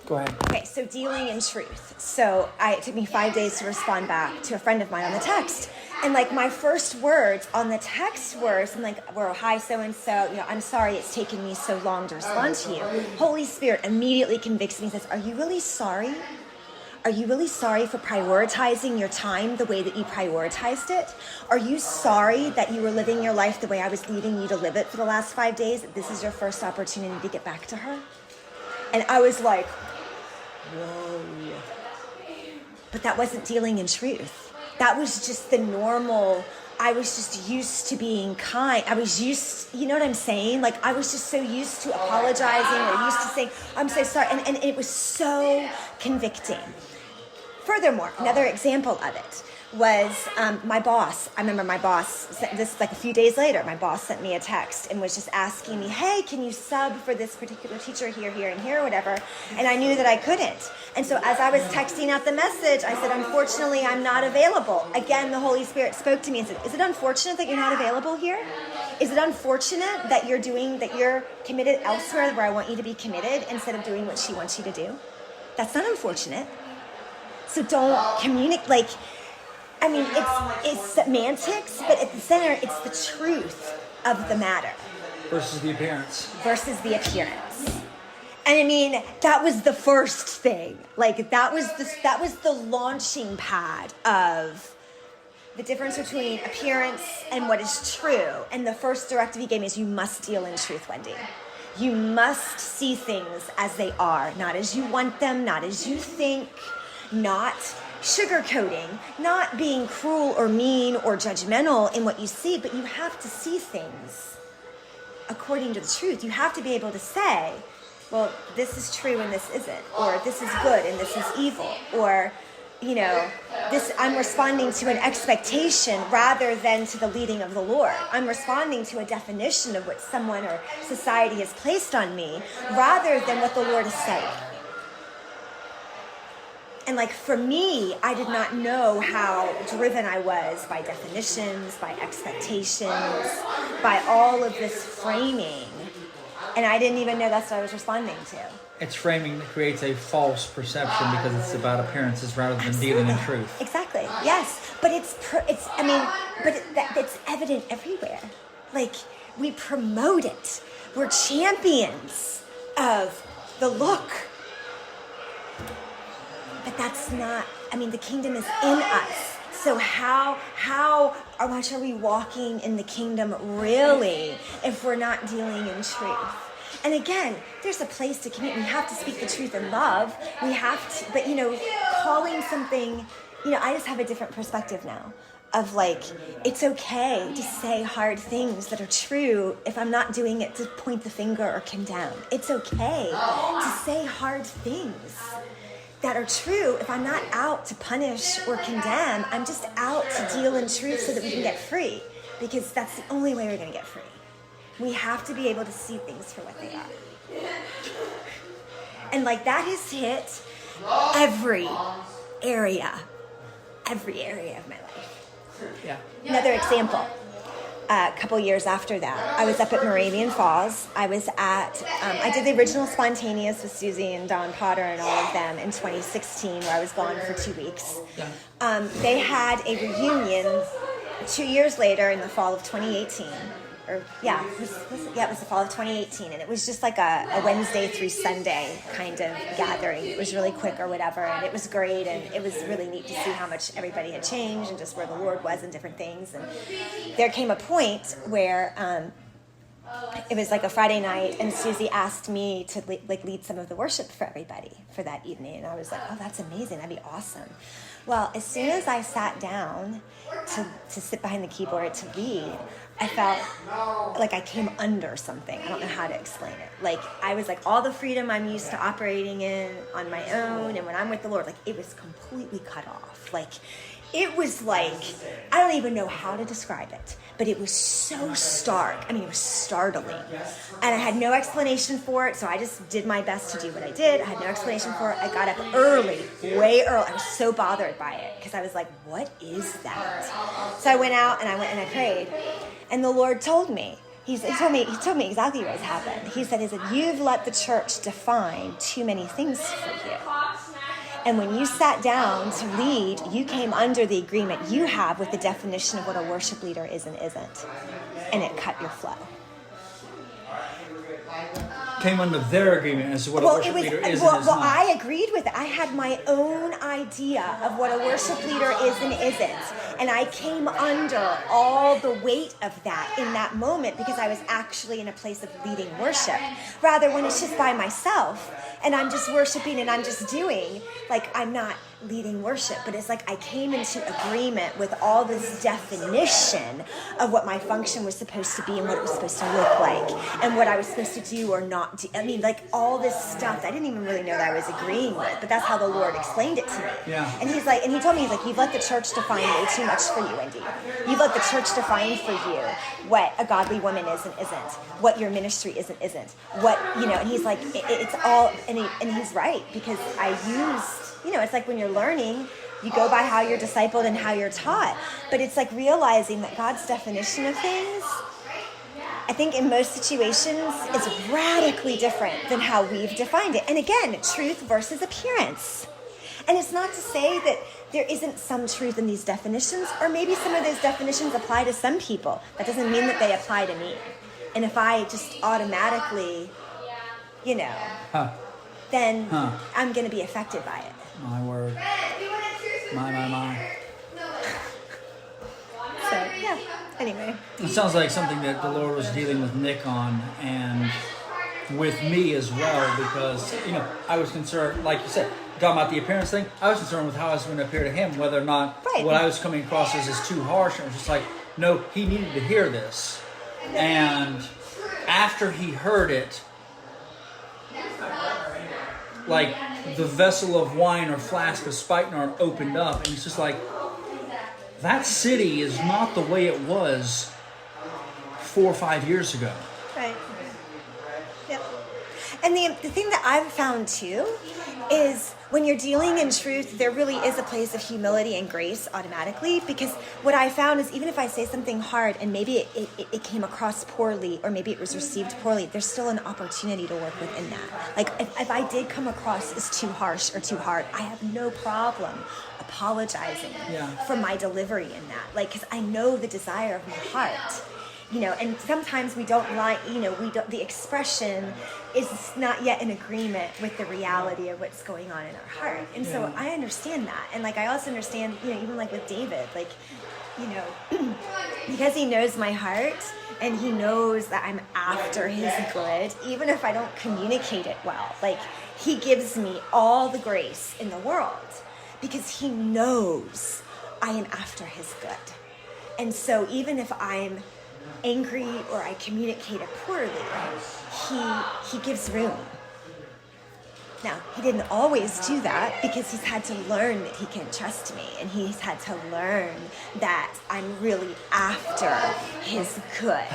Go ahead. Okay, so dealing in truth. So it took me 5 days to respond back to a friend of mine on the text. And like my first words on the text were hi, so-and-so, I'm sorry it's taken me so long to respond to you. Holy Spirit immediately convicts me and says, are you really sorry? Are you really sorry for prioritizing your time the way that you prioritized it? Are you sorry that you were living your life the way I was leading you to live it for the last 5 days? This is your first opportunity to get back to her? And I was like, whoa. But that wasn't dealing in truth. That was just the normal. I was just used to being kind. I was used, you know what I'm saying? Like I was just so used to apologizing or used to saying, I'm so sorry. And it was so convicting. Furthermore, another example of it was my boss. I remember my boss, this like a few days later, my boss sent me a text and was just asking me, hey, can you sub for this particular teacher here, and here, whatever. And I knew that I couldn't. And so as I was texting out the message, I said, unfortunately, I'm not available. Again, the Holy Spirit spoke to me and said, is it unfortunate that you're not available here? Is it unfortunate that you're committed elsewhere where I want you to be committed instead of doing what she wants you to do? That's not unfortunate. So don't communicate, it's semantics, but at the center, it's the truth of the matter. Versus the appearance. And that was the first thing. Like that was the launching pad of the difference between appearance and what is true. And the first directive he gave me is you must deal in truth, Wendy. You must see things as they are, not as you want them, not as you think, not sugarcoating, not being cruel or mean or judgmental in what you see, but you have to see things according to the truth. You have to be able to say, well, this is true and this isn't, or this is good and this is evil, or, this I'm responding to an expectation rather than to the leading of the Lord. I'm responding to a definition of what someone or society has placed on me rather than what the Lord is saying. And for me, I did not know how driven I was by definitions, by expectations, by all of this framing. And I didn't even know that's what I was responding to. It's framing that creates a false perception because it's about appearances rather than dealing in truth. Exactly. Yes. But it's evident everywhere. We promote it. We're champions of the look. But that's not, the kingdom is in us. So how much are we walking in the kingdom really if we're not dealing in truth? And again, there's a place to commit. We have to speak the truth in love. We have to, but calling something, I just have a different perspective now of it's okay to say hard things that are true if I'm not doing it to point the finger or condemn. It's okay to say hard things that are true if I'm not out to punish or condemn. I'm just out to deal in truth so that we can get free, because that's the only way we're going to get free. We have to be able to see things for what they are. And that has hit every area of my life. Yeah. Another example. A couple years after that, I was up at Moravian Falls. I was I did the original Spontaneous with Susie and Don Potter and all of them in 2016, where I was gone for 2 weeks. Yeah. They had a reunion 2 years later in the fall of 2018. It was the fall of 2018, and it was just like a Wednesday through Sunday kind of gathering. It was really quick or whatever, and it was great, and it was really neat to see how much everybody had changed and just where the Lord was and different things. And there came a point where it was a Friday night, and Susie asked me to lead some of the worship for everybody for that evening, and I was like, oh, that's amazing, that'd be awesome. Well, as soon as I sat down to sit behind the keyboard to lead, I felt like I came under something. I don't know how to explain it. I was all the freedom I'm used to operating in on my own, and when I'm with the Lord, it was completely cut off. It was I don't even know how to describe it, but it was so stark. It was startling. And I had no explanation for it, so I just did my best to do what I did. I had no explanation for it. I got up early, way early. I was so bothered by it because I was like, what is that? So I went out and I prayed. And the Lord told me, he told me exactly what has happened. He said, you've let the church define too many things for you. And when you sat down to lead, you came under the agreement you have with the definition of what a worship leader is and isn't. And it cut your flow. Came under their agreement as to what a worship leader is and is not. I agreed with it. I had my own idea of what a worship leader is and isn't. And I came under all the weight of that in that moment because I was actually in a place of leading worship. Rather, when it's just by myself and I'm just worshiping and I'm just doing, like, I'm not leading worship, but it's like I came into agreement with all this definition of what my function was supposed to be and what it was supposed to look like and what I was supposed to do or not do. I mean, like, all this stuff I didn't even really know that I was agreeing with, but that's how the Lord explained it to me. Yeah. And he's like, and he told me, he's like, you've let the church define way too much for you, Wendy. You've let the church define for you what a godly woman is and isn't, what your ministry is and isn't, what, you know, and he's like, it's all, and he's right, because I used, you know, it's like when you're learning, you go by how you're discipled and how you're taught. But it's like realizing that God's definition of things, I think in most situations, is radically different than how we've defined it. And again, truth versus appearance. And it's not to say that there isn't some truth in these definitions, or maybe some of those definitions apply to some people. That doesn't mean that they apply to me. And if I just automatically, you know, then I'm going to be affected by it. My word. My. So, yeah. Anyway. It sounds like something that the Lord was dealing with Nick on and with me as well, because, you know, I was concerned, like you said, talking about the appearance thing, I was concerned with how I was going to appear to him, whether or not what I was coming across as is too harsh. And it was just like, no, he needed to hear this. And after he heard it, like the vessel of wine or flask of spikenard opened up, and it's just like, that city is not the way it was 4 or 5 years ago. Right. Yep. And the thing that I've found too is when you're dealing in truth, there really is a place of humility and grace automatically, because what I found is even if I say something hard and maybe it came across poorly or maybe it was received poorly, there's still an opportunity to work within that. Like if I did come across as too harsh or too hard, I have no problem apologizing for my delivery in that. Like, because I know the desire of my heart. You know, and sometimes we don't like, you know, the expression is not yet in agreement with the reality of what's going on in our heart. And so I understand that. And like, I also understand, you know, even like with David, like, you know, because he knows my heart and he knows that I'm after his good, even if I don't communicate it well, like he gives me all the grace in the world because he knows I am after his good. And so even if I'm angry or I communicate it poorly, he gives room. Now, he didn't always do that because he's had to learn that he can trust me, and he's had to learn that I'm really after his good.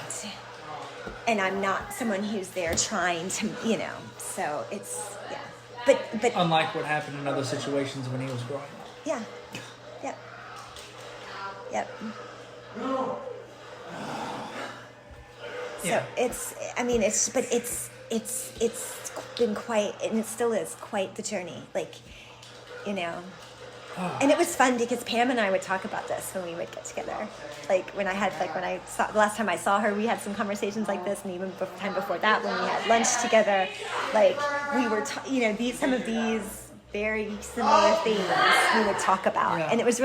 And I'm not someone who's there trying to, you know, so it's, yeah. But unlike what happened in other situations when he was growing up. Yeah. Yep. Yep. So it's been quite, and it still is quite the journey, like, you know. And it was fun because Pam and I would talk about this when we would get together. Like when I saw, the last time I saw her, we had some conversations like this, and even the time before that when we had lunch together, like we were, some of these very similar things we would talk about. And it was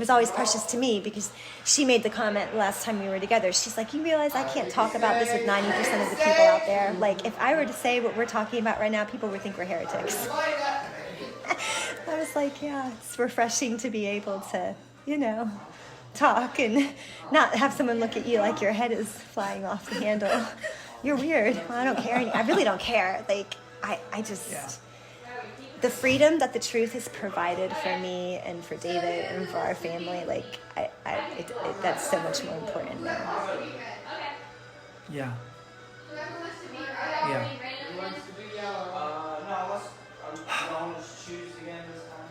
always precious to me because she made the comment last time we were together. She's like, you realize I can't talk about this with 90% of the people out there. Like if I were to say what we're talking about right now, people would think we're heretics. I was like, yeah, it's refreshing to be able to, you know, talk and not have someone look at you like your head is flying off the handle. You're weird. I don't care. I really don't care. Like I just... The freedom that the truth has provided for me and for David and for our family, like, that's so much more important now. Yeah. Yeah.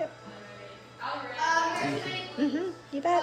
Yep. You bet.